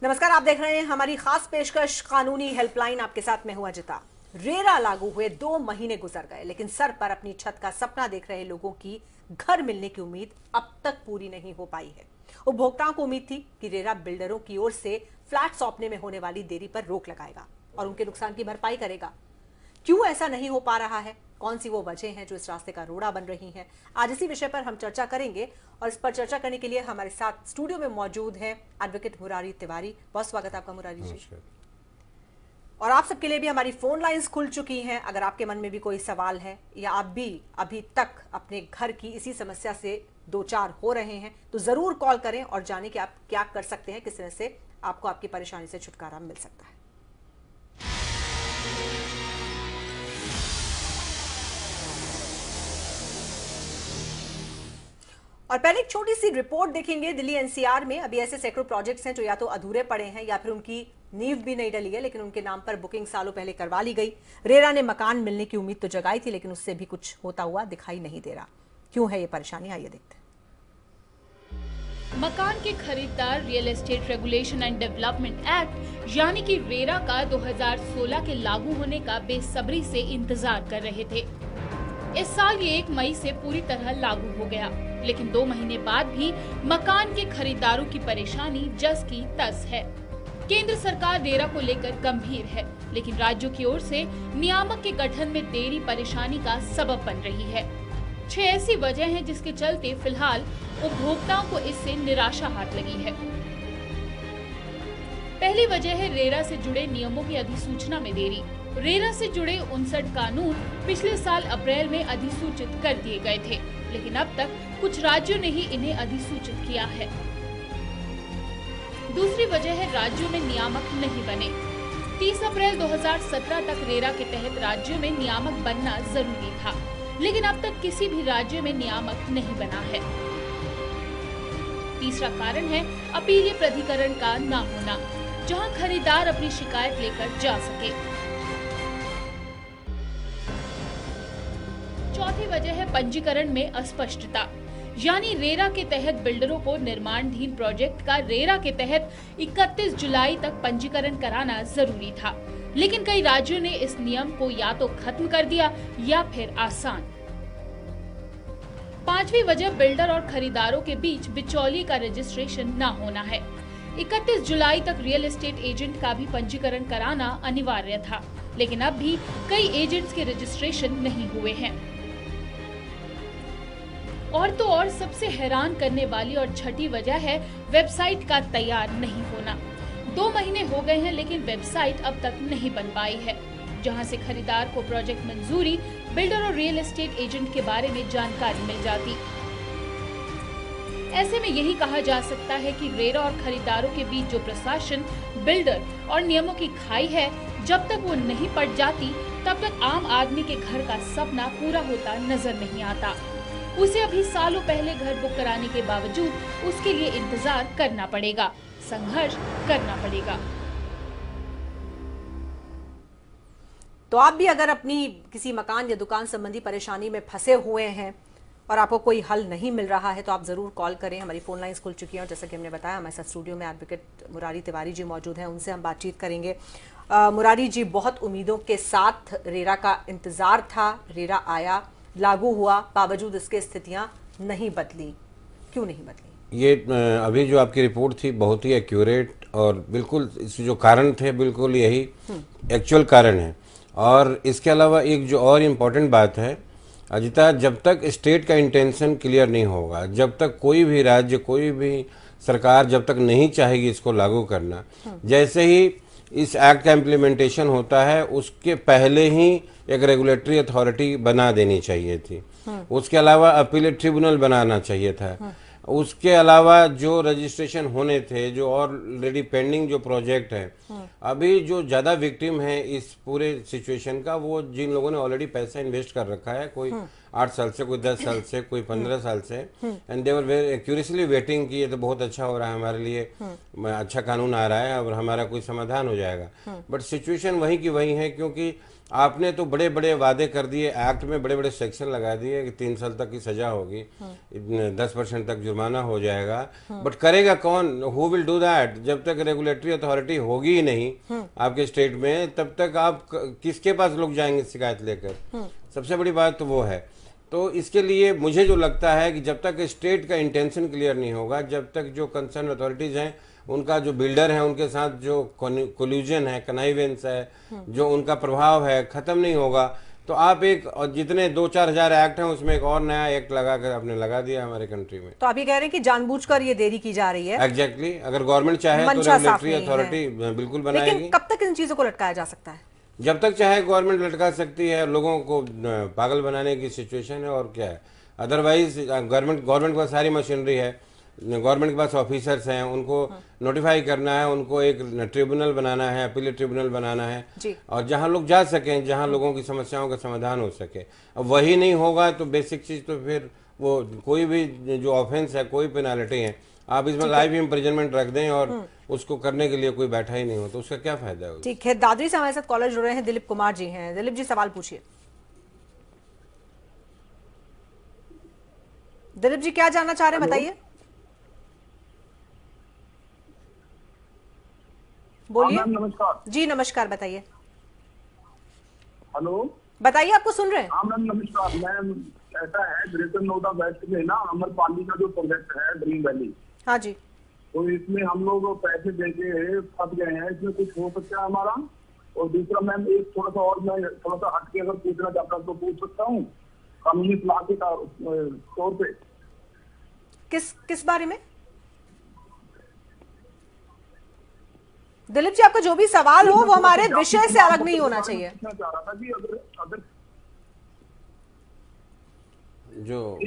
नमस्कार, आप देख रहे हैं हमारी खास पेशकश कानूनी हेल्पलाइन। आपके साथ मैं हूं अजिता। रेरा लागू हुए 2 महीने गुजर गए, लेकिन सर पर अपनी छत का सपना देख रहे लोगों की घर मिलने की उम्मीद अब तक पूरी नहीं हो पाई है। उपभोक्ताओं को उम्मीद थी कि रेरा बिल्डरों की ओर से फ्लैट सौंपने में होने वाली देरी पर रोक लगाएगा और उनके नुकसान की भरपाई करेगा। क्यों ऐसा नहीं हो पा रहा है, कौन सी वो वजह हैं जो इस रास्ते का रोड़ा बन रही हैं, आज इसी विषय पर हम चर्चा करेंगे। और इस पर चर्चा करने के लिए हमारे साथ स्टूडियो में मौजूद हैं एडवोकेट मुरारी तिवारी। बहुत स्वागत है आपका मुरारी जी। और आप सबके लिए भी हमारी फोन लाइंस खुल चुकी हैं। अगर आपके मन में भी कोई सवाल है या आप भी अभी तक अपने घर की इसी समस्या से दो चार हो रहे हैं तो जरूर कॉल करें और जानें कि आप क्या कर सकते हैं, किस तरह से आपको आपकी परेशानी से छुटकारा मिल सकता है। और पहले एक छोटी सी रिपोर्ट देखेंगे। दिल्ली एनसीआर में अभी ऐसे सैकड़ों प्रोजेक्ट्स हैं जो या तो अधूरे पड़े हैं या फिर उनकी नींव भी नहीं डली है, लेकिन उनके नाम पर बुकिंग सालों पहले करवा ली गई। रेरा ने मकान मिलने की उम्मीद तो जगाई थी, लेकिन उससे भी कुछ होता हुआ दिखाई नहीं दे रहा। क्यों है ये परेशानी, आइए देखते हैं। मकान के खरीदार real estate regulation and development act यानी कि रेरा का 2016 के लागू होने का बेसब्री से इंतजार कर रहे थे। इस साल ये 1 मई से पूरी तरह लागू हो गया, लेकिन 2 महीने बाद भी मकान के खरीदारों की परेशानी जस की तस है। केंद्र सरकार रेरा को लेकर गंभीर है, लेकिन राज्यों की ओर से नियामक के गठन में देरी परेशानी का सबब बन रही है। 6 ऐसी वजह हैं जिसके चलते फिलहाल उपभोक्ताओं को इससे निराशा हाथ लगी है। पहली वजह है रेरा से जुड़े नियमों की अधिसूचना में देरी। रेरा से जुड़े 59 कानून पिछले साल अप्रैल में अधिसूचित कर दिए गए थे, लेकिन अब तक कुछ राज्यों ने ही इन्हें अधिसूचित किया है। दूसरी वजह है राज्यों में नियामक नहीं बने। 30 अप्रैल 2017 तक रेरा के तहत राज्यों में नियामक बनना जरूरी था, लेकिन अब तक किसी भी राज्य में नियामक नहीं बना है। तीसरा कारण है अपीलीय प्राधिकरण का न होना, जहां खरीदार अपनी शिकायत लेकर जा सके। चौथी वजह है पंजीकरण में अस्पष्टता, यानी रेरा के तहत बिल्डरों को निर्माणाधीन प्रोजेक्ट का रेरा के तहत 31 जुलाई तक पंजीकरण कराना जरूरी था, लेकिन कई राज्यों ने इस नियम को या तो खत्म कर दिया या फिर आसान। पांचवी वजह बिल्डर और खरीदारों के बीच बिचौलिए का रजिस्ट्रेशन न होना है। 31 जुलाई तक रियल एस्टेट एजेंट का भी पंजीकरण कराना अनिवार्य था, लेकिन अब भी कई एजेंट्स के रजिस्ट्रेशन नहीं हुए हैं। और तो और सबसे हैरान करने वाली और छठी वजह है वेबसाइट का तैयार नहीं होना। 2 महीने हो गए हैं, लेकिन वेबसाइट अब तक नहीं बन पाई है, जहां से खरीदार को प्रोजेक्ट मंजूरी, बिल्डर और रियल एस्टेट एजेंट के बारे में जानकारी मिल जाती। ऐसे में यही कहा जा सकता है कि रेरा और खरीदारों के बीच जो प्रशासन, बिल्डर और नियमों की खाई है, जब तक वो नहीं पट जाती तब तक आम आदमी के घर का सपना पूरा होता नजर नहीं आता। उसे अभी सालों पहले घर बुक कराने के बावजूद उसके लिए इंतजार करना पड़ेगा, संघर्ष करना पड़ेगा। तो आप भी अगर अपनी किसी मकान या दुकान संबंधी परेशानी में फंसे हुए हैं और आपको कोई हल नहीं मिल रहा है तो आप जरूर कॉल करें। हमारी फोन लाइंस खुल चुकी हैं और जैसा कि हमने बताया, हमारे साथ स्टूडियो में एडवोकेट मुरारी तिवारी जी मौजूद हैं, उनसे हम बातचीत करेंगे। मुरारी जी, बहुत उम्मीदों के साथ रेरा का इंतजार था, रेरा आया, लागू हुआ, बावजूद इसके स्थितियां नहीं बदली। क्यों नहीं बदली? ये अभी जो आपकी रिपोर्ट थी बहुत ही एक्यूरेट और बिल्कुल इसके जो कारण थे बिल्कुल यही एक्चुअल कारण है। और इसके अलावा एक जो और इम्पोर्टेंट बात है अजिता, जब तक स्टेट का इंटेंशन क्लियर नहीं होगा, जब तक कोई भी राज्य, कोई भी सरकार जब तक नहीं चाहेगी इसको लागू करना, जैसे ही इस एक्ट का इम्प्लीमेंटेशन होता है उसके पहले ही एक रेगुलेटरी अथॉरिटी बना देनी चाहिए थी। उसके अलावा अपीलेट ट्रिब्यूनल बनाना चाहिए था। उसके अलावा जो रजिस्ट्रेशन होने थे, जो ऑलरेडी पेंडिंग जो प्रोजेक्ट है, अभी जो ज्यादा विक्टिम है इस पूरे सिचुएशन का, वो जिन लोगों ने ऑलरेडी पैसा इन्वेस्ट कर रखा है, कोई 8 साल से, कोई 10 साल से, कोई 15 साल से, and they were very accurately waiting कि ये तो बहुत अच्छा हो रहा है हमारे लिए, अच्छा कानून आ रहा है और हमारा कोई समाधान हो जाएगा। बट सिचुएशन वही की वही है, क्योंकि आपने तो बड़े बड़े वादे कर दिए, एक्ट में बड़े बड़े सेक्शन लगा दिए कि 3 साल तक की सजा होगी, 10% तक जुर्माना हो जाएगा, बट करेगा कौन? Who will do that? जब तक रेगुलेटरी अथॉरिटी होगी ही नहीं आपके स्टेट में, तब तक आप किसके पास लोग जाएंगे शिकायत लेकर? सबसे बड़ी बात तो वो है। तो इसके लिए मुझे जो लगता है कि जब तक स्टेट का इंटेंशन क्लियर नहीं होगा, जब तक जो कंसर्न अथॉरिटीज हैं उनका जो बिल्डर है उनके साथ जो कोल्यूजन है, कनाइवेंस है, जो उनका प्रभाव है खत्म नहीं होगा, तो आप एक जितने 2-4 हजार एक्ट हैं उसमें एक और नया एक्ट लगा कर आपने लगा दिया हमारे कंट्री में। तो आप ये कह रहे हैं कि जानबूझकर ये देरी की जा रही है? एग्जैक्टली। अगर गवर्नमेंट चाहे तो रेगुलेटरी अथॉरिटी बिल्कुल बनाएगी। लेकिन कब तक इन चीजों को लटकाया जा सकता है? जब तक चाहे गवर्नमेंट लटका सकती है, लोगों को पागल बनाने की सिचुएशन है, और क्या है। अदरवाइज गवर्नमेंट के पास सारी मशीनरी है, गवर्नमेंट के पास ऑफिसर्स हैं, उनको नोटिफाई करना है, उनको एक ट्रिब्यूनल बनाना है, अपीलेट ट्रिब्यूनल बनाना है, और जहां लोग जा सकें, जहां लोगों की समस्याओं का समाधान हो सके। अब वही नहीं होगा तो बेसिक चीज तो फिर वो कोई भी जो ऑफेंस है, कोई पेनाल्टी है, आप इसमें लाइफ इम्प्रिजनमेंट रख दें और उसको करने के लिए कोई बैठा ही नहीं हो, तो उसका क्या फायदा है? ठीक है, दादरी से हमारे साथ कॉलर जुड़ रहे हैं, दिलीप कुमार जी हैं। दिलीप जी, सवाल पूछिए। दिलीप जी, क्या जानना चाह रहे हैं, बताइए। बोलिए। नमस्कार जी नमस्कार, बताइए। हेलो, बताइए, आपको सुन रहे हैं। हाँ मैम नमस्कार। मैम ऐसा है, ग्रेटर नोएडा वेस्ट में ना अमरपाली का जो प्रोजेक्ट है ड्रीम वैली, हाँ जी, तो इसमें हम लोग पैसे देके फंस गए हैं, इसमें कुछ हो सकता है हमारा? और दूसरा मैम, एक थोड़ा सा और मैं थोड़ा सा हटके अगर पूछना चाहता हूँ तो पूछ सकता हूँ, कानूनी सलाह के तौर पे। किस बारे में? दिलीप जी, आपका जो भी सवाल हो वो हमारे विषय से अलग नहीं होना चाहिए। मैं चाह रहा था कि अगर जो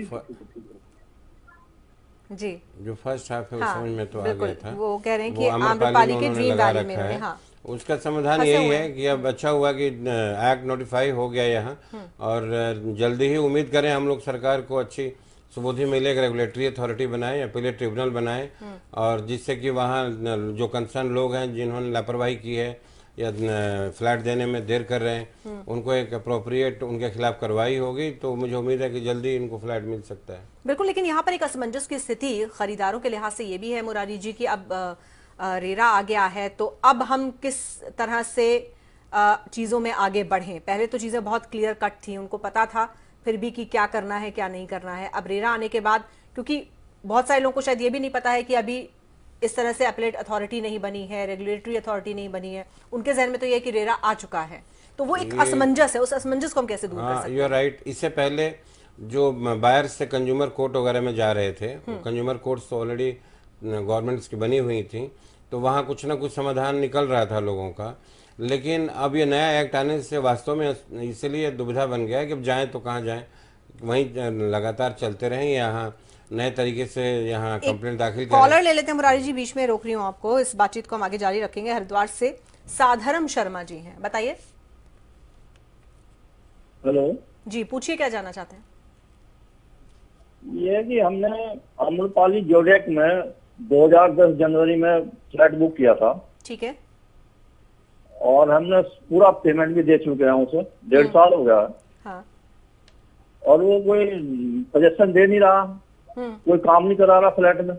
फर्स्ट हाफ है, हाँ, समझ में तो आ गया था। वो कह रहे हैं कि आम्रपाली के ड्रीम वैली में है, हाँ। उसका समाधान यही है कि अब अच्छा हुआ कि एक्ट नोटिफाई हो गया यहाँ, और जल्दी ही उम्मीद करें हम लोग सरकार को अच्छी सुबुद्धि मिले, रेगुलेटरी अथॉरिटी बनाए, अपीलेट ट्रिब्यूनल बनाए, और जिससे कि वहाँ जो कंसर्न लोग हैं जिन्होंने लापरवाही की है या फ्लैट देने में देर कर रहे हैं, उनको एक अप्रोप्रिएट उनके खिलाफ कार्रवाई होगी, तो मुझे उम्मीद है कि जल्दी इनको फ्लैट मिल सकता है। बिल्कुल, लेकिन यहाँ पर एक असमंजस की स्थिति खरीदारों के लिहाज से ये भी है मुरारी जी कि अब रेरा आ गया है, तो अब हम किस तरह से चीज़ों में आगे बढ़ें। पहले तो चीज़ें बहुत क्लियर कट थी, उनको पता था फिर भी कि क्या करना है क्या नहीं करना है। अब रेरा आने के बाद, क्योंकि बहुत सारे लोगों को शायद ये भी नहीं पता है कि अभी इस तरह से अपीलेट अथॉरिटी नहीं बनी है, रेगुलेटरी अथॉरिटी नहीं बनी है, उनके जहन में तो ये कि रेरा आ चुका है, तो वो एक असमंजस है। उस असमंजस को हम कैसे दूर कर सकते हैं? You are right. इससे पहले जो बायर्स से कंज्यूमर कोर्ट वगैरह में जा रहे थे, कंज्यूमर कोर्ट्स तो ऑलरेडी गवर्नमेंट्स की बनी हुई थी, तो वहाँ कुछ ना कुछ समाधान निकल रहा था लोगों का। लेकिन अब ये नया एक्ट आने से वास्तव में इसलिए दुविधा बन गया है कि अब जाएं तो कहाँ जाएं, वहीं लगातार चलते रहें, यहाँ नए तरीके से यहाँ कंप्लेंट दाखिल करें। कॉलर ले लेते हैं मुरारी जी, बीच में रोक रही हूँ आपको, इस बातचीत को हम आगे जारी रखेंगे। हरिद्वार से साधरम शर्मा जी हैं, बताइए। हेलो जी, पूछिए, क्या जानना चाहते हैं? ये कि हमने अमरपाली जोडेक में 2010 जनवरी में फ्लैट बुक किया था, ठीक है, और हमने पूरा पेमेंट भी दे चुके हैं उसे, 1.5 साल हो गया है, हाँ। और वो कोई सजेशन दे नहीं रहा, कोई काम नहीं करा रहा फ्लैट में,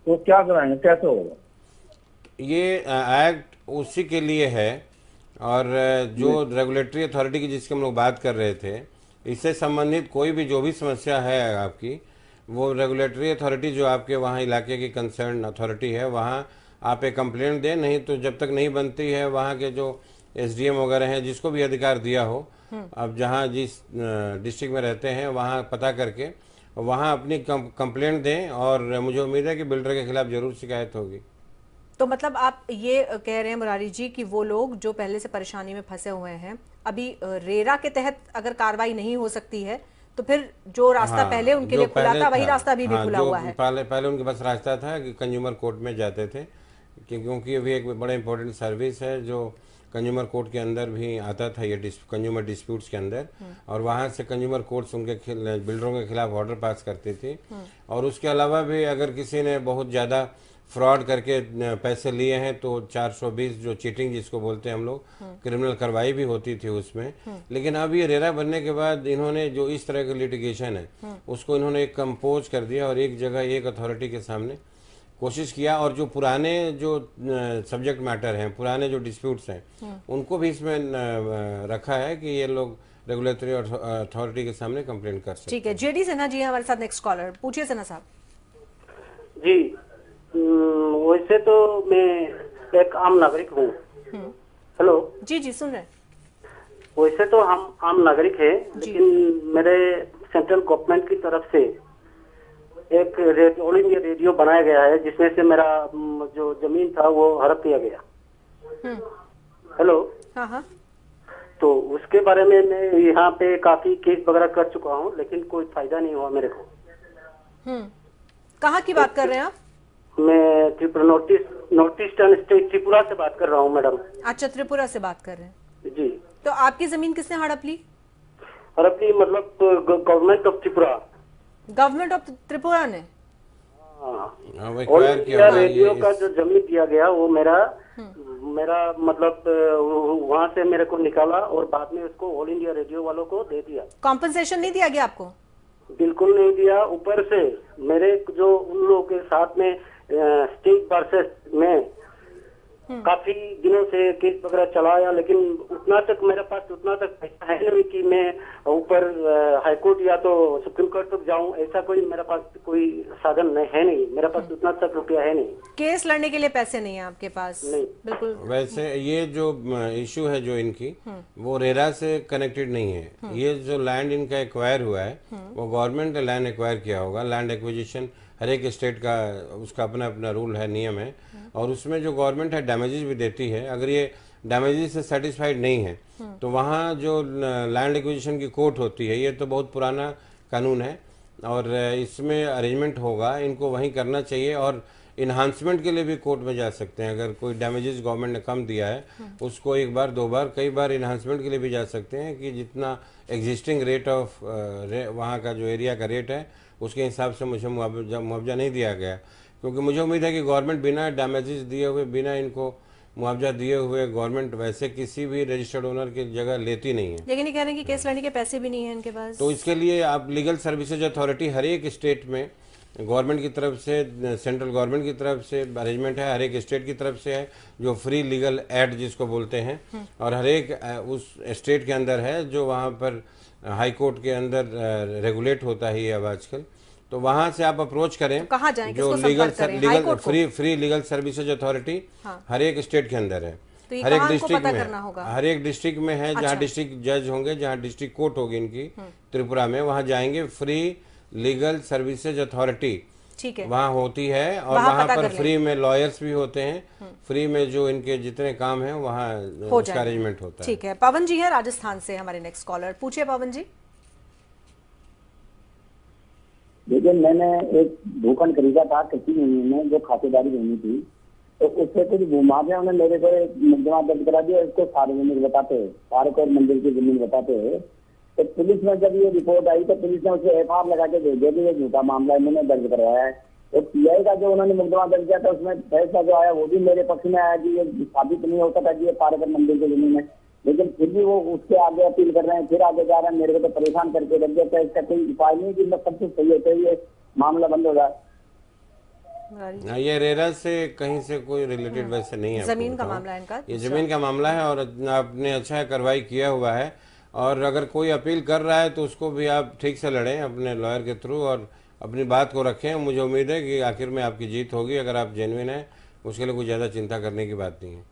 तो क्या कराएंगे, कैसे होगा? ये एक्ट उसी के लिए है, और जो रेगुलेटरी अथॉरिटी की जिसकी हम लोग बात कर रहे थे, इससे संबंधित कोई भी जो भी समस्या है आपकी, वो रेगुलेटरी अथॉरिटी जो आपके वहाँ इलाके की कंसर्न अथॉरिटी है, वहाँ आप एक कंप्लेंट दें, नहीं तो जब तक नहीं बनती है वहाँ के जो एसडीएम वगैरह हैं, जिसको भी अधिकार दिया हो, अब जहाँ जिस डिस्ट्रिक्ट में रहते हैं वहाँ पता करके वहाँ अपनी कंप्लेंट दें, और मुझे उम्मीद है कि बिल्डर के खिलाफ जरूर शिकायत होगी। तो मतलब आप ये कह रहे हैं मुरारी जी कि वो लोग जो पहले से परेशानी में फंसे हुए हैं, अभी रेरा के तहत अगर कार्रवाई नहीं हो सकती है, तो फिर जो रास्ता पहले उनके लिए खुला था वही रास्ता अभी भी खुला हुआ है। पहले उनके पास रास्ता था कि कंज्यूमर कोर्ट में जाते थे, क्योंकि अभी एक बड़ा इंपॉर्टेंट सर्विस है जो कंज्यूमर कोर्ट के अंदर भी आता था, ये कंज्यूमर डिस्प्यूट्स के अंदर, और वहाँ से कंज्यूमर कोर्ट्स उनके बिल्डरों के खिलाफ ऑर्डर पास करती थी। और उसके अलावा भी अगर किसी ने बहुत ज़्यादा फ्रॉड करके पैसे लिए हैं तो 420 जो चीटिंग जिसको बोलते हैं हम लोग, क्रिमिनल कार्रवाई भी होती थी उसमें। लेकिन अब ये रेरा बनने के बाद इन्होंने जो इस तरह का लिटिगेशन है उसको इन्होंने एक कंपोज कर दिया और एक जगह एक अथॉरिटी के सामने कोशिश किया, और जो पुराने जो सब्जेक्ट मैटर हैं, पुराने जो डिस्प्यूट्स हैं उनको भी इसमें रखा है कि ये लोग रेगुलेटरी अथॉरिटी के सामने कंप्लेंट कर सकते हैं। ठीक है, जेडी सिन्हा जी हमारे साथ नेक्स्ट कॉलर, पूछिए सिन्हा साहब। जी, वैसे तो मैं एक आम नागरिक हूँ। हेलो जी जी सुन रहे हैं। वैसे तो हम आम नागरिक है, लेकिन मेरे सेंट्रल गवर्नमेंट की तरफ से एक ऑल इंडिया रेडियो बनाया गया है जिसमें से मेरा जो जमीन था वो हड़प लिया गया। हेलो। हाँ हाँ। तो उसके बारे में मैं यहाँ पे काफी केस वगैरह कर चुका हूँ, लेकिन कोई फायदा नहीं हुआ मेरे को। कहाँ की बात कर रहे हैं आप? मैं Tripura, north eastern state Tripura से बात कर रहा हूँ मैडम। अच्छा, त्रिपुरा से बात कर रहे हैं जी। तो आपकी जमीन किसने हड़प ली? हड़प ली मतलब government of Tripura. Government of Tripura ने? ऑल इंडिया रेडियो का जो जमीन दिया गया वो मेरा मतलब वहाँ से मेरे को निकाला और बाद में उसको ऑल इंडिया रेडियो वालों को दे दिया। कॉम्पनसेशन नहीं दिया गया आपको? बिल्कुल नहीं दिया। ऊपर से मेरे जो उन लोगों के साथ में स्टेट वर्सेस में काफी दिनों से केस वगैरह चलाया, लेकिन उतना तक मेरे पास उतना तक पैसा है नहीं कि मैं ऊपर हाईकोर्ट या तो सुप्रीम कोर्ट तक जाऊं। ऐसा कोई मेरे पास कोई साधन है नहीं, मेरे पास उतना तक रुपया है नहीं। केस लड़ने के लिए पैसे नहीं है आपके पास? नहीं, बिल्कुल। वैसे ये जो इशू है जो इनकी वो रेरा से कनेक्टेड नहीं है। ये जो लैंड इनका एक्वायर हुआ है वो गवर्नमेंट ने लैंड एक्वायर किया होगा। लैंड एक्विजिशन हर एक स्टेट का उसका अपना अपना रूल है, नियम है, और उसमें जो गवर्नमेंट है डैमेजेस भी देती है। अगर ये डैमेजेस से सेटिस्फाइड नहीं है तो वहाँ जो लैंड एक्विजिशन की कोर्ट होती है, ये तो बहुत पुराना कानून है और इसमें अरेंजमेंट होगा, इनको वहीं करना चाहिए। और इन्हांसमेंट के लिए भी कोर्ट में जा सकते हैं। अगर कोई डैमेजेस गवर्नमेंट ने कम दिया है उसको एक बार दो बार कई बार इन्हांसमेंट के लिए भी जा सकते हैं कि जितना एग्जिस्टिंग रेट ऑफ वहाँ का जो एरिया का रेट है उसके हिसाब से मुझे मुआवजा नहीं दिया गया। क्योंकि मुझे उम्मीद है कि गवर्नमेंट बिना डैमेजेस दिए हुए, बिना इनको मुआवजा दिए हुए गवर्नमेंट वैसे किसी भी रजिस्टर्ड ओनर की जगह लेती नहीं है। लेकिन ये कह रहे हैं कि केस लड़ने के पैसे भी नहीं है इनके पास। तो इसके लिए आप लीगल सर्विसेज अथॉरिटी हर एक स्टेट में गवर्नमेंट की तरफ से, सेंट्रल गवर्नमेंट की तरफ से अरेंजमेंट है, हर एक स्टेट की तरफ से है जो फ्री लीगल एड जिसको बोलते हैं, और हर एक उस स्टेट के अंदर है जो वहाँ पर हाई कोर्ट के अंदर रेगुलेट होता है ये अब आजकल। तो वहां से आप अप्रोच करें। तो कहाँ जाएं? जो legal free legal services authority हर एक स्टेट के अंदर है। तो हर एक डिस्ट्रिक्ट में, हर एक डिस्ट्रिक्ट में है। जहाँ डिस्ट्रिक्ट जज होंगे, जहाँ डिस्ट्रिक्ट कोर्ट होगी इनकी त्रिपुरा में, वहाँ जाएंगे। फ्री लीगल सर्विसेज अथॉरिटी वहाँ होती है और वहाँ पर फ्री में लॉयर्स भी होते हैं। फ्री में जो इनके जितने काम है वहाँ उसका अरेंजमेंट होता है। ठीक है। पवन जी है राजस्थान से हमारे नेक्स्ट कॉलर, पूछिए पवन जी। लेकिन मैंने एक भूखंड खरीदा था कृषि भूमि में जो खातेदारी होनी थी, तो उससे कुछ मुआवजा उन्होंने मेरे को मुकदमा दर्ज करा दिया। इसको सार्वजनिक बताते हैं, पार्क और मंदिर की जमीन बताते हैं। तो पुलिस में जब ये रिपोर्ट आई तो पुलिस ने उसे एफआईआर लगा के भेज दिया कि ये झूठा मामला है, मैंने दर्ज करवाया है। तो पीआई का जो उन्होंने मुकदमा दर्ज किया था उसमें फैसला जो आया वो भी मेरे पक्ष में आया कि ये साबित नहीं हो सकता कि ये पार्क और मंदिर की जमीन है। लेकिन फिर भी वो उसके आगे अपील कर रहे हैं, फिर आगे जा रहे हैं। मेरे को तो परेशान करके रख दिया। क्या इसका कोई उपाय नहीं कि सब कुछ सही होता है, ये मामला बंद हो जाए? ये रेरा से कहीं से कोई रिलेटेड वैसे नहीं है। जमीन का मामला है इनका, ये जमीन का मामला है और आपने अच्छा कार्रवाई किया हुआ है। और अगर कोई अपील कर रहा है तो उसको भी आप ठीक से लड़ें अपने लॉयर के थ्रू और अपनी बात को रखें। मुझे उम्मीद है कि आखिर में आपकी जीत होगी। अगर आप जेन्युइन हैं उसके लिए कुछ ज़्यादा चिंता करने की बात नहीं है।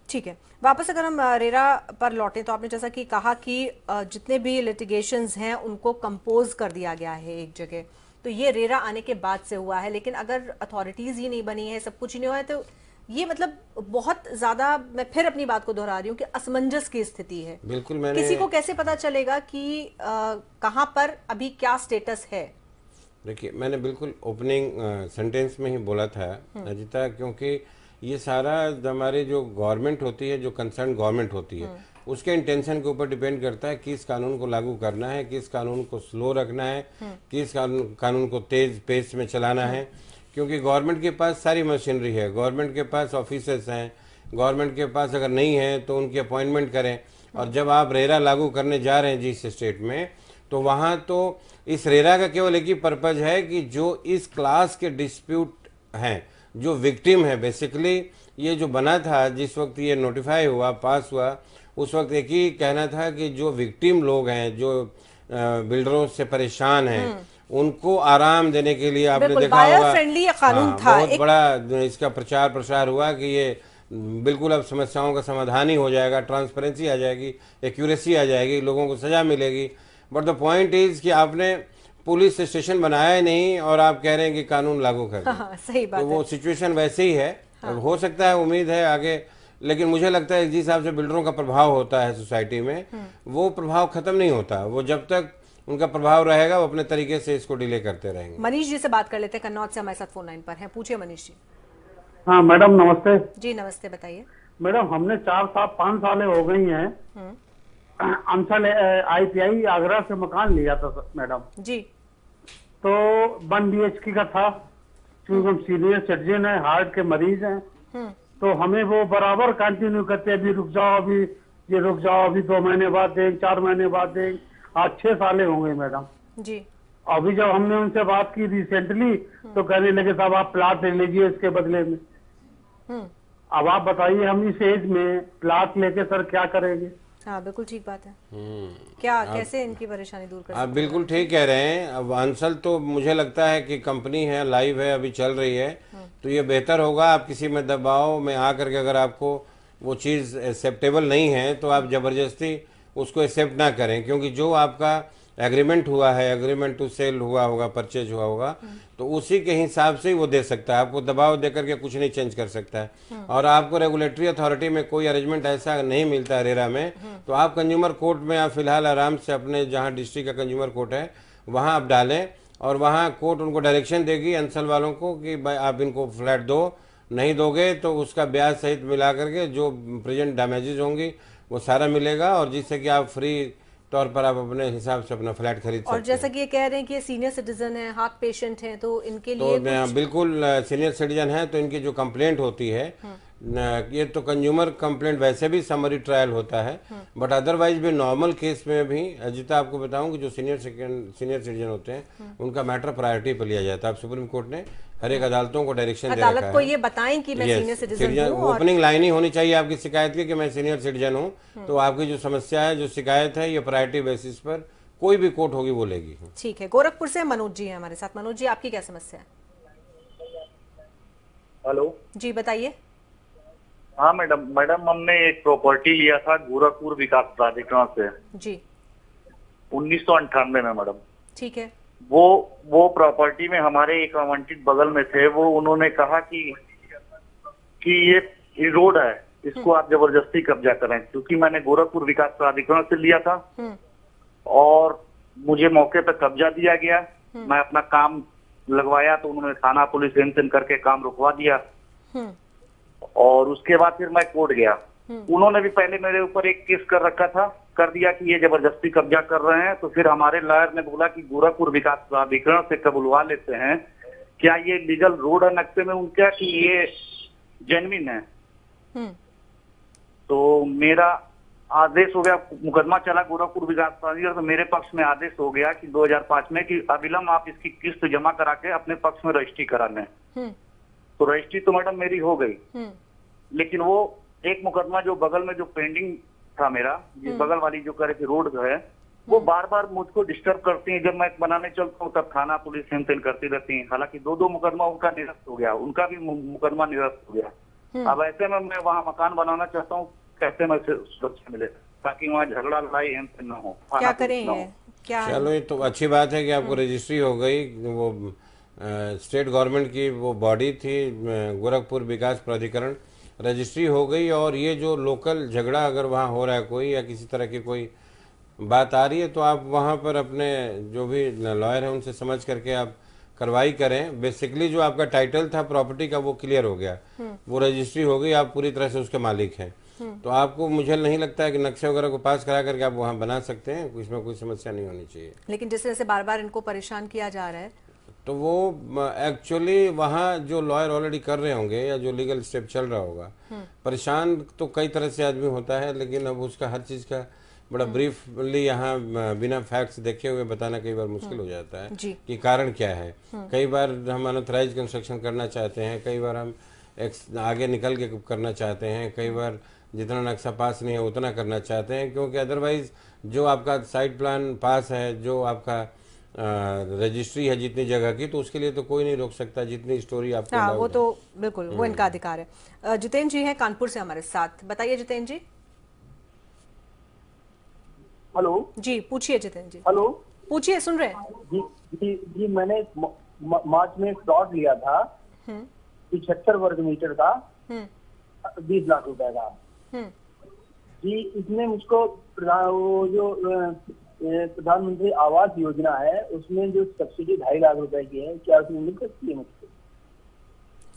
ठीक है। वापस अगर हम रेरा पर लौटें तो आपने जैसा कि कहा कि जितने भी लिटिगेशंस हैं उनको कंपोज कर दिया गया है एक जगह, तो ये रेरा आने के बाद से हुआ है। लेकिन अगर अथॉरिटीज ही नहीं बनी है, सब कुछ ही नहीं हुआ है, तो ये मतलब बहुत ज्यादा, मैं फिर अपनी बात को दोहरा रही हूँ कि असमंजस की स्थिति है। बिल्कुल। मैंने किसी को कैसे पता चलेगा कि कहाँ पर अभी क्या स्टेटस है? देखिए, मैंने बिल्कुल ओपनिंग सेंटेंस में ही बोला था अजिता, क्योंकि ये सारा हमारे जो गवर्नमेंट होती है, जो कंसर्न गवर्नमेंट होती है, उसके इंटेंशन के ऊपर डिपेंड करता है किस कानून को लागू करना है, किस कानून को स्लो रखना है, किस कानून को तेज पेस में चलाना है, क्योंकि गवर्नमेंट के पास सारी मशीनरी है, गवर्नमेंट के पास ऑफिसर्स हैं, गवर्नमेंट के पास अगर नहीं है तो उनकी अपॉइंटमेंट करें। और जब आप रेरा लागू करने जा रहे हैं जिस स्टेट में, तो वहाँ तो इस रेरा का केवल एक ही पर्पज है कि जो इस क्लास के डिस्प्यूट हैं, जो विक्टिम है, बेसिकली ये जो बना था जिस वक्त ये नोटिफाई हुआ, पास हुआ, उस वक्त एक ही कहना था कि जो विक्टिम लोग हैं, जो बिल्डरों से परेशान हैं, उनको आराम देने के लिए आपने देखा होगा फ्रेंडली कानून था, बहुत बड़ा इसका प्रचार प्रसार हुआ कि ये बिल्कुल अब समस्याओं का समाधान ही हो जाएगा, ट्रांसपेरेंसी आ जाएगी, एक्यूरेसी आ जाएगी, लोगों को सजा मिलेगी। बट द पॉइंट इज कि आपने पुलिस स्टेशन बनाया ही नहीं और आप कह रहे हैं कि कानून लागू कर दें। हाँ, सही बात तो है। वो सिचुएशन वैसे ही है। हो सकता है, उम्मीद है आगे, लेकिन मुझे लगता है जिस हिसाब से बिल्डरों का प्रभाव होता है सोसाइटी में, वो प्रभाव खत्म नहीं होता। वो जब तक उनका प्रभाव रहेगा वो अपने तरीके से इसको डिले करते रहेंगे। मनीष जी से बात कर लेते हैं, कन्नौज से हमारे साथ फोन लाइन पर हैं। पूछिए मनीष जी। हाँ मैडम नमस्ते। जी नमस्ते, बताइए। मैडम हमने 5 साल हो गई हैं अंचल ITI आगरा से मकान लिया था मैडम जी। तो 1 BHK का था, क्योंकि हम सीनियर सिटीजन है, हार्ट के मरीज हैं, तो हमें वो बराबर कंटिन्यू करते, अभी रुक जाओ, अभी ये रुक जाओ, अभी 2 महीने बाद देंगे, 4 महीने बाद देंगे। आज 6 साल हो गए मैडम जी। अभी जब हमने उनसे बात की रिसेंटली तो कहने लगे साहब आप प्लाट ले लीजिए इसके बदले में। अब आप बताइए हम इस एज में प्लाट लेके सर क्या करेंगे? हाँ बिल्कुल ठीक बात है। क्या कैसे इनकी परेशानी दूर कर? आप बिल्कुल ठीक कह रहे हैं। अब अंसल तो मुझे लगता है कि कंपनी है, लाइव है, अभी चल रही है, तो ये बेहतर होगा आप किसी में दबाव में आकर के अगर आपको वो चीज़ एक्सेप्टेबल नहीं है तो आप ज़बरदस्ती उसको एक्सेप्ट ना करें, क्योंकि जो आपका एग्रीमेंट हुआ है, एग्रीमेंट टू सेल हुआ होगा, परचेज हुआ होगा, तो उसी के हिसाब से ही वो दे सकता है। आपको दबाव दे करके कुछ नहीं चेंज कर सकता है। और आपको रेगुलेटरी अथॉरिटी में कोई अरेंजमेंट ऐसा नहीं मिलता है रेरा में, तो आप कंज्यूमर कोर्ट में आप फिलहाल आराम से अपने जहाँ डिस्ट्रिक्ट का कंज्यूमर कोर्ट है वहाँ आप डालें, और वहाँ कोर्ट उनको डायरेक्शन देगी अंसल वालों को कि भाई आप इनको फ्लैट दो, नहीं दोगे तो उसका ब्याज सहित मिला करके जो प्रेजेंट डैमेजेस होंगी वो सारा मिलेगा, और जिससे कि आप फ्री तौर पर आप अपने हिसाब से अपना फ्लैट खरीद सकते हैं। और जैसा कि ये कह रहे हैं कि ये सीनियर सिटीजन है, हार्ट पेशेंट हैं, तो इनके लिए तो बिल्कुल सीनियर सिटीजन है, तो इनकी जो कंप्लेंट होती है ये तो कंज्यूमर कंप्लेंट वैसे भी समरी ट्रायल होता है, बट अदरवाइज भी नॉर्मल केस में भी अजिता आपको बताऊं कि जो सीनियर सिटीजन होते हैं उनका मैटर प्रायोरिटी पर लिया जाता है। अब सुप्रीम कोर्ट ने हर एक अदालतों को डायरेक्शन दे रखा है, अदालत को ये बताएं कि मैं सीनियर सिटीजन हूं, ओपनिंग लाइन ही होनी चाहिए आपकी शिकायत की कि मैं सीनियर सिटीजन हूं, तो आपकी जो समस्या है, जो शिकायत है, ये प्रायोरिटी बेसिस पर कोई भी कोर्ट होगी वो लेगी। ठीक है। गोरखपुर से मनोज जी है हमारे साथ। मनोज जी आपकी क्या समस्या है? हेलो जी बताइए। हाँ मैडम हमने एक प्रॉपर्टी लिया था गोरखपुर विकास प्राधिकरण से जी 1998 में मैडम। ठीक है। वो प्रॉपर्टी में हमारे एक आवंटित बगल में थे, वो उन्होंने कहा कि ये रोड है, इसको आप जबरदस्ती कब्जा करें, क्योंकि मैंने गोरखपुर विकास प्राधिकरण से लिया था और मुझे मौके पर कब्जा दिया गया। मैं अपना काम लगवाया तो उन्होंने थाना पुलिस हेन करके काम रुकवा दिया, और उसके बाद फिर मैं कोर्ट गया। उन्होंने भी पहले मेरे ऊपर एक केस कर दिया कि ये जबरदस्ती कब्जा कर रहे हैं। तो फिर हमारे लॉयर ने बोला कि गोरखपुर विकास प्राधिकरण से कबुलवा लेते हैं, क्या ये लीगल रोड है नक्शे में उनका कि ये जेन्युइन है। तो मेरा आदेश हो गया, मुकदमा चला गोरखपुर विकास प्राधिकरण, तो मेरे पक्ष में आदेश हो गया कि 2005 में कि अविलंब आप इसकी किस्त जमा करा के अपने पक्ष में रजिस्ट्री कराने। तो रजिस्ट्री तो मैडम मेरी हो गई, लेकिन वो एक मुकदमा जो बगल में जो पेंडिंग था मेरा, ये बगल वाली जो करे रोड है, वो बार बार मुझको डिस्टर्ब करती है। जब मैं बनाने चलता हूँ तब थाना पुलिस हेन करती रहती है। हालांकि 2 मुकदमा उनका निरस्त हो गया, उनका भी मुकदमा निरस्त हो गया। अब ऐसे में मैं वहाँ मकान बनाना चाहता हूँ, कैसे मैं सुरक्षा मिले ताकि वहाँ झगड़ा लड़ाई हेन न हो। क्या करें? क्या चलो ये तो अच्छी बात है कि आपको रजिस्ट्री हो गई। वो स्टेट गवर्नमेंट की वो बॉडी थी गोरखपुर विकास प्राधिकरण, रजिस्ट्री हो गई, और ये जो लोकल झगड़ा अगर वहाँ हो रहा है कोई या किसी तरह की कोई बात आ रही है तो आप वहाँ पर अपने जो भी लॉयर हैं उनसे समझ करके आप कार्रवाई करें। बेसिकली जो आपका टाइटल था प्रॉपर्टी का वो क्लियर हो गया, वो रजिस्ट्री हो गई, आप पूरी तरह से उसके मालिक हैं। तो आपको मुझे नहीं लगता है कि नक्शे वगैरह को पास करा करके आप वहाँ बना सकते हैं, इसमें कोई समस्या नहीं होनी चाहिए। लेकिन जिस तरह से बार बार इनको परेशान किया जा रहा है तो वो एक्चुअली वहाँ जो लॉयर ऑलरेडी कर रहे होंगे या जो लीगल स्टेप चल रहा होगा, परेशान तो कई तरह से आदमी होता है, लेकिन अब उसका हर चीज़ का बड़ा ब्रीफली यहाँ बिना फैक्ट्स देखे हुए बताना कई बार मुश्किल हो जाता है कि कारण क्या है। कई बार हम अनऑथराइज कंस्ट्रक्शन करना चाहते हैं, कई बार हम आगे निकल के करना चाहते हैं, कई बार जितना नक्शा पास नहीं है उतना करना चाहते हैं, क्योंकि अदरवाइज जो आपका साइट प्लान पास है, जो आपका रजिस्ट्री है जितनी जगह की, तो उसके लिए तो कोई नहीं रोक सकता जितनी स्टोरी आपको। हाँ, वो तो बिल्कुल वो इनका अधिकार है। जितेंद्र जी हैं कानपुर से हमारे साथ, बताइए जितेंद्र जी। हेलो जी, पूछिए जितेंद्र जी। हेलो, पूछिए, सुन रहे हैं। जी जी जी, मैंने मार्च में प्लॉट लिया था 75 वर्ग मीटर का, 20 लाख रुपए का जी। इसमें मुझको वो जो प्रधानमंत्री आवास योजना है उसमें जो सब्सिडी 2.5 लाख रुपए की है, क्या उसमें मिल सकती है मुझको?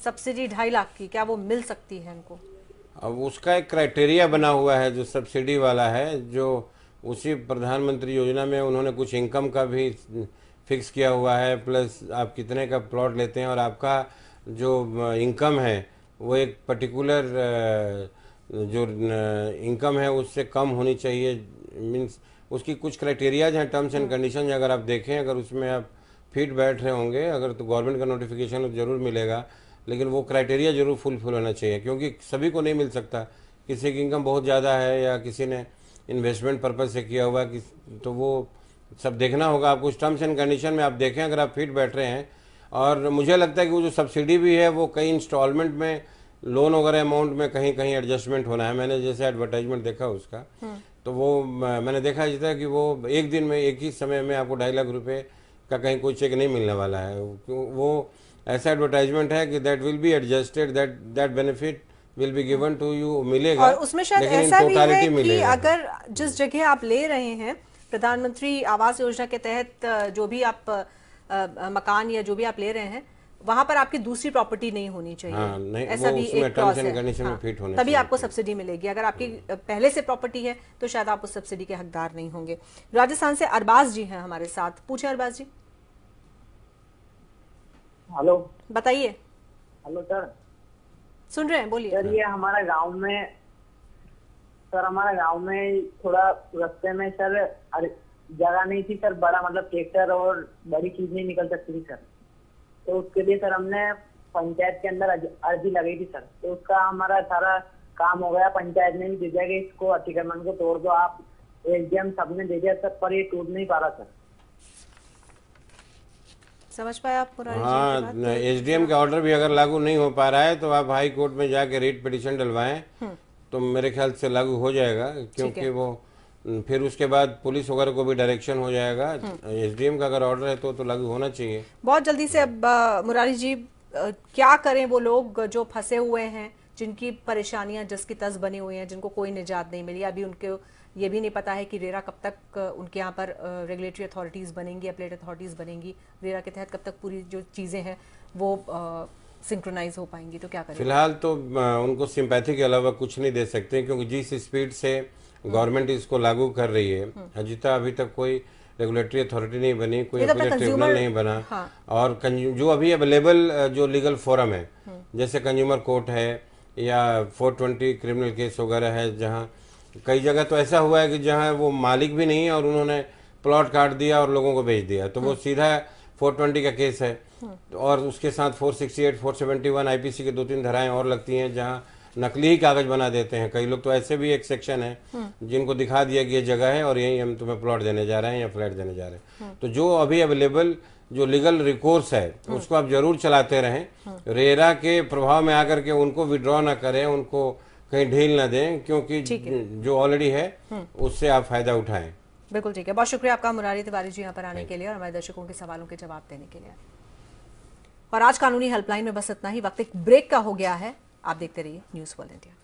सब्सिडी 2.5 लाख की क्या वो मिल सकती है इनको? अब उसका एक क्राइटेरिया बना हुआ है जो सब्सिडी वाला है, जो उसी प्रधानमंत्री योजना में उन्होंने कुछ इनकम का भी फिक्स किया हुआ है, प्लस आप कितने का प्लॉट लेते हैं और आपका जो इनकम है वो एक पर्टिकुलर जो इनकम है उससे कम होनी चाहिए। मीन्स उसकी कुछ क्राइटेरियाज हैं, टर्म्स एंड कंडीशन, अगर आप देखें, अगर उसमें आप फिट बैठ रहे होंगे अगर, तो गवर्नमेंट का नोटिफिकेशन जरूर मिलेगा, लेकिन वो क्राइटेरिया जरूर फुलफिल होना चाहिए, क्योंकि सभी को नहीं मिल सकता। किसी की इनकम बहुत ज़्यादा है या किसी ने इन्वेस्टमेंट पर्पज से किया हुआ, तो वो सब देखना होगा आपको। उस टर्म्स एंड कंडीशन में आप देखें, अगर आप फिट बैठ रहे हैं। और मुझे लगता है कि वो जो सब्सिडी भी है वो कई इंस्टॉलमेंट में, लोन वगैरह अमाउंट में कहीं कहीं एडजस्टमेंट होना है। मैंने जैसे एडवर्टाइजमेंट देखा उसका, तो वो मैंने देखा जितना कि वो एक दिन में, एक ही समय में आपको 2.5 लाख रुपए का कहीं कोई चेक नहीं मिलने वाला है। वो ऐसा एडवर्टाइजमेंट है कि that will be adjusted, that benefit will be given to you, मिलेगा। और उसमें शायद ऐसा भी है कि अगर जिस जगह आप ले रहे हैं प्रधानमंत्री आवास योजना के तहत, जो भी आप मकान या जो भी आप ले रहे हैं, वहां पर आपकी दूसरी प्रॉपर्टी नहीं होनी चाहिए। हाँ, नहीं, ऐसा भी एक क्लॉज है। हाँ, फिट होने तभी आपको सब्सिडी मिलेगी। अगर आपकी पहले से प्रॉपर्टी है तो शायद आप उस सब्सिडी के हकदार नहीं होंगे। राजस्थान से अरबाज जी हैं हमारे साथ, पूछे अरबाज जी। हेलो, बताइए। हेलो सर, सुन रहे हैं, बोलिए। सर ये हमारा गांव में थोड़ा रास्ते में सर जगह नहीं थी सर, बड़ा मतलब ट्रैक्टर और बड़ी चीज नहीं निकल सकती थी सर। तो उसके लिए सर हमने पंचायत के अंदर अर्जी लगाई थी सर, तो उसका हमारा सारा काम हो गया। पंचायत ने भी दे दिया कि इसको अतिक्रमण को तोड़ दो आप, एसडीएम सबने दे दिया सर, पर ये टूट नहीं पा रहा सर। समझ पाए आप? हाँ, एसडीएम के ऑर्डर भी अगर लागू नहीं हो पा रहा है तो आप हाई कोर्ट में जाके रिट पिटीशन डलवाएं, तो मेरे ख्याल से लागू हो जाएगा, क्योंकि वो फिर उसके बाद पुलिस वगैरह को भी डायरेक्शन हो जाएगा। एसडीएम का अगर ऑर्डर है तो लागू होना चाहिए बहुत जल्दी से। अब मुरारी जी, क्या करें वो लोग जो फंसे हुए हैं, जिनकी परेशानियां जस की तस बनी हुई हैं, जिनको कोई निजात नहीं मिली? अभी उनको ये भी नहीं पता है कि रेरा कब तक उनके यहाँ पर रेगुलेटरी अथॉरिटीज़ बनेंगी, अपलेट अथॉरिटीज़ बनेंगी, रेरा के तहत कब तक पूरी जो चीज़ें हैं वो सिंक्रोनाइज हो पाएंगी, तो क्या करें? फिलहाल तो उनको सिंपैथी के अलावा कुछ नहीं दे सकते, क्योंकि जिस स्पीड से गवर्नमेंट इसको लागू कर रही है, अजिता अभी तक कोई रेगुलेटरी अथॉरिटी नहीं बनी, कोई अपीलेट ट्रिब्यूनल नहीं बना। हाँ। और जो अभी अवेलेबल जो लीगल फोरम है, जैसे कंज्यूमर कोर्ट है या 420 क्रिमिनल केस वगैरह है, जहाँ कई जगह तो ऐसा हुआ है कि जहाँ वो मालिक भी नहीं है और उन्होंने प्लॉट काट दिया और लोगों को बेच दिया, तो वो सीधा 420 का केस है। और उसके साथ 468, 471 आईपीसी के 2-3 धाराएं और लगती हैं, जहाँ नकली ही कागज बना देते हैं कई लोग। तो ऐसे भी एक सेक्शन है जिनको दिखा दिया कि ये जगह है और यही हम तुम्हें प्लॉट देने जा रहे हैं या फ्लैट देने जा रहे हैं। तो जो अभी अवेलेबल जो लीगल रिकोर्स है उसको आप जरूर चलाते रहें, रेरा के प्रभाव में आकर के उनको विड्रॉ ना करें, उनको कहीं ढील ना दें, क्योंकि जो ऑलरेडी है उससे आप फायदा उठाएं। बिल्कुल ठीक है, बहुत शुक्रिया आपका मुरारी तिवारी जी यहाँ पर आने के लिए और हमारे दर्शकों के सवालों के जवाब देने के लिए। और आज कानूनी हेल्पलाइन में बस इतना ही। वक्त एक ब्रेक का हो गया है, आप देखते रहिए न्यूज़ वर्ल्ड इंडिया।